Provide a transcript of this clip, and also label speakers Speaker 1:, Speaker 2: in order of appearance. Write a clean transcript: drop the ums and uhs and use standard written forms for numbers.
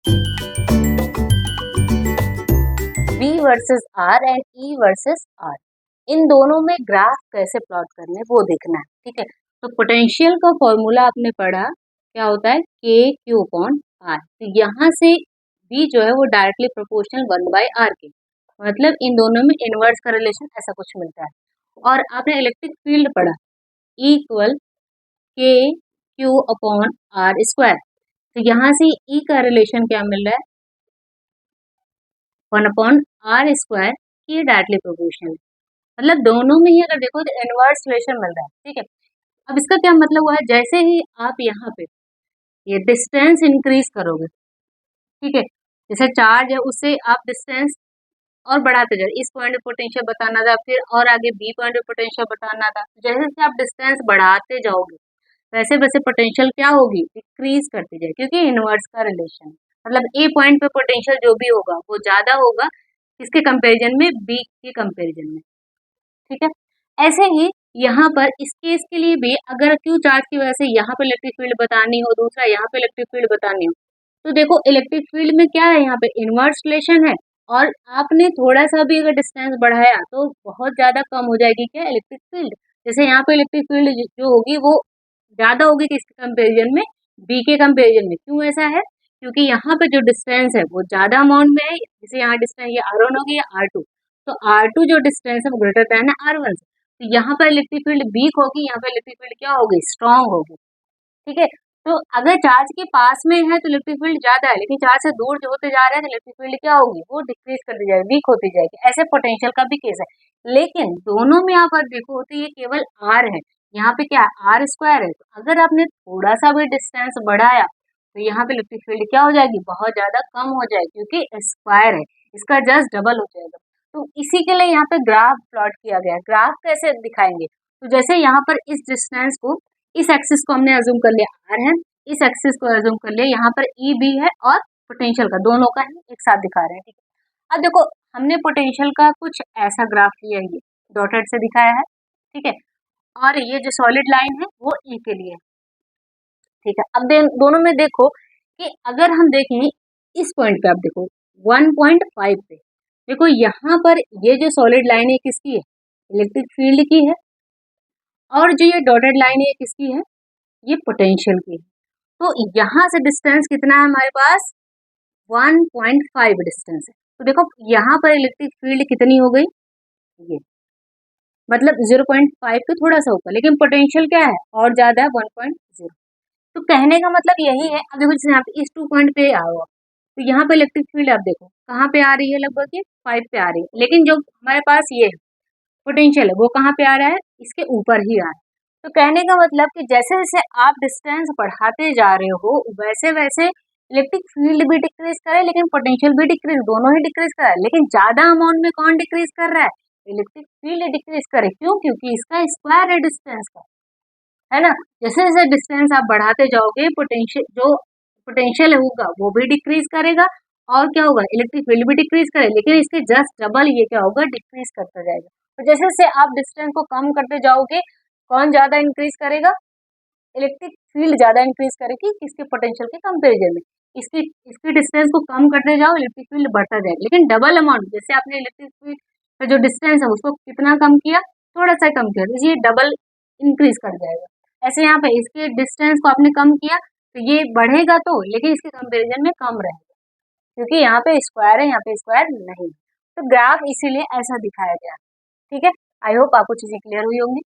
Speaker 1: V versus R and E versus R, इन दोनों में graph कैसे प्लॉट करने वो देखना है। ठीक है, तो पोटेंशियल का फॉर्मूला आपने पढ़ा, क्या होता है के क्यू अपॉन आर। तो यहाँ से V जो है वो डायरेक्टली प्रोपोर्शनल 1/r के, मतलब इन दोनों में इनवर्स का रिलेशन ऐसा कुछ मिलता है। और आपने इलेक्ट्रिक फील्ड पढ़ा, E इक्वल के क्यू अपॉन आर स्क्वायर। तो यहाँ से E का रिलेशन क्या मिल रहा है, 1/r² की डायरेक्टली प्रोपोर्शनल, मतलब दोनों में ही अगर देखो तो इनवर्स रिलेशन मिल रहा है। ठीक है, अब इसका क्या मतलब हुआ है, जैसे ही आप यहाँ पे ये डिस्टेंस इंक्रीज करोगे, ठीक है, जैसे चार्ज है उससे आप डिस्टेंस और बढ़ाते जाओ। इस पॉइंट पे पोटेंशियल बताना था, फिर और आगे बी पॉइंट पे पोटेंशियल बताना था। जैसे जैसे आप डिस्टेंस बढ़ाते जाओगे वैसे वैसे पोटेंशियल क्या होगी, डिक्रीज करती जाएगी, क्योंकि इनवर्स का रिलेशन, मतलब ए पॉइंट पे पोटेंशियल जो भी होगा वो ज्यादा होगा किसके कंपैरिजन में, बी के कंपैरिजन में। ठीक है, ऐसे ही यहाँ पर इस केस के लिए भी अगर क्यू चार्ज की वजह से यहाँ पे इलेक्ट्रिक फील्ड बतानी हो, दूसरा यहाँ पे इलेक्ट्रिक फील्ड बतानी हो, तो देखो इलेक्ट्रिक फील्ड में क्या है, यहाँ पे इनवर्स रिलेशन है, और आपने थोड़ा सा भी अगर डिस्टेंस बढ़ाया तो बहुत ज्यादा कम हो जाएगी क्या, इलेक्ट्रिक फील्ड। जैसे यहाँ पे इलेक्ट्रिक फील्ड जो होगी वो ज्यादा होगी किसके कंपेरिजन में, बी के कंपेरिजन में। क्यों ऐसा है, क्योंकि यहाँ पे जो डिस्टेंस है वो ज्यादा अमाउंट में है। जैसे यहाँ डिस्टेंस ये R1 होगी या R2, तो R2 जो डिस्टेंस है वो ग्रेटर देन है R1 से, तो यहाँ पर इलेक्ट्रिक फील्ड वीक होगी, यहाँ पर इलेक्ट्रिक फील्ड क्या होगी, स्ट्रांग होगी। ठीक है, तो अगर चार्ज के पास में है तो इलेक्ट्रिक फील्ड ज्यादा है, लेकिन चार्ज से दूर जो होते जा रहे हैं तो इलेक्ट्रिक फील्ड क्या होगी, वो डिक्रीज करती जाएगी, वीक होती जाएगी। ऐसे पोटेंशियल का भी केस है, लेकिन दोनों में यहाँ पर देखो तो ये केवल आर है, यहाँ पे क्या आर स्क्वायर है। तो अगर आपने थोड़ा सा भी डिस्टेंस बढ़ाया तो यहाँ पे इलेक्ट्रिक फील्ड क्या हो जाएगी, बहुत ज्यादा कम हो जाएगी, क्योंकि स्क्वायर है, इसका जस्ट डबल हो जाएगा। तो इसी के लिए यहाँ पे ग्राफ प्लॉट किया गया। ग्राफ कैसे दिखाएंगे, तो जैसे यहाँ पर इस डिस्टेंस को, इस एक्सिस को हमने अज्यूम कर लिया आर है, इस एक्सिस को अज्यूम कर लिया, यहाँ पर ई बी है, और पोटेंशियल का दोनों का ही एक साथ दिखा रहे हैं। ठीक है, अब देखो हमने पोटेंशियल का कुछ ऐसा ग्राफ लिया है, ये डॉटेड से दिखाया है। ठीक है, और ये जो सॉलिड लाइन है वो ई के लिए। ठीक है, अब दोनों में देखो कि अगर हम देखें इस पॉइंट पे, आप देखो 1.5 पे, देखो यहाँ पर ये जो सॉलिड लाइन है किसकी है, इलेक्ट्रिक फील्ड की है, और जो ये डॉटेड लाइन है किसकी है, ये पोटेंशियल की है। तो यहाँ से डिस्टेंस कितना है हमारे पास, 1.5 डिस्टेंस है। तो देखो यहाँ पर इलेक्ट्रिक फील्ड कितनी हो गई, ये मतलब 0.5 के थोड़ा सा ऊपर, लेकिन पोटेंशियल क्या है और ज्यादा है, 1.0। तो कहने का मतलब यही है। अब देखो जैसे यहाँ पे इस 2 पॉइंट पे आ हुआ, तो यहाँ पे इलेक्ट्रिक फील्ड आप देखो कहाँ पे आ रही है, लगभग ये 5 पे आ रही है, लेकिन जो हमारे पास ये पोटेंशियल है वो कहाँ पे आ रहा है, इसके ऊपर ही आ रहा है। तो कहने का मतलब कि जैसे जैसे आप डिस्टेंस बढ़ाते जा रहे हो वैसे वैसे इलेक्ट्रिक फील्ड भी डिक्रीज करे, लेकिन पोटेंशियल भी डिक्रीज, दोनों ही डिक्रीज कर रहा है। लेकिन ज्यादा अमाउंट में कौन डिक्रीज कर रहा है, इलेक्ट्रिक फील्ड डिक्रीज करे। क्यों, क्योंकि इसका स्क्वायर है डिस्टेंस का, है ना। जैसे जैसे डिस्टेंस आप बढ़ाते जाओगे पोटेंशियल जो पोटेंशियल होगा वो भी डिक्रीज करेगा, और क्या होगा, इलेक्ट्रिक फील्ड भी डिक्रीज करे, लेकिन इसके जस्ट डबल ये क्या होगा, डिक्रीज करता जाएगा। तो जैसे जैसे आप डिस्टेंस को कम करते जाओगे कौन ज्यादा इंक्रीज करेगा, इलेक्ट्रिक फील्ड ज्यादा इंक्रीज करेगी किसके, पोटेंशियल के कंपेरिजन में। इसकी इसकी डिस्टेंस को कम करते जाओ इलेक्ट्रिक फील्ड बढ़ता जाएगा, लेकिन डबल अमाउंट, जैसे आपने इलेक्ट्रिक फील्ड का जो डिस्टेंस है उसको कितना कम किया, थोड़ा सा कम किया, तो ये डबल इंक्रीज कर जाएगा। ऐसे यहाँ पे इसके डिस्टेंस को आपने कम किया तो ये बढ़ेगा तो, लेकिन इसके कंपेरिजन में कम रहेगा, क्योंकि यहाँ पे स्क्वायर है, यहाँ पे स्क्वायर नहीं। तो ग्राफ इसीलिए ऐसा दिखाया गया। ठीक है, आई होप आपको चीजें क्लियर हुई होंगी।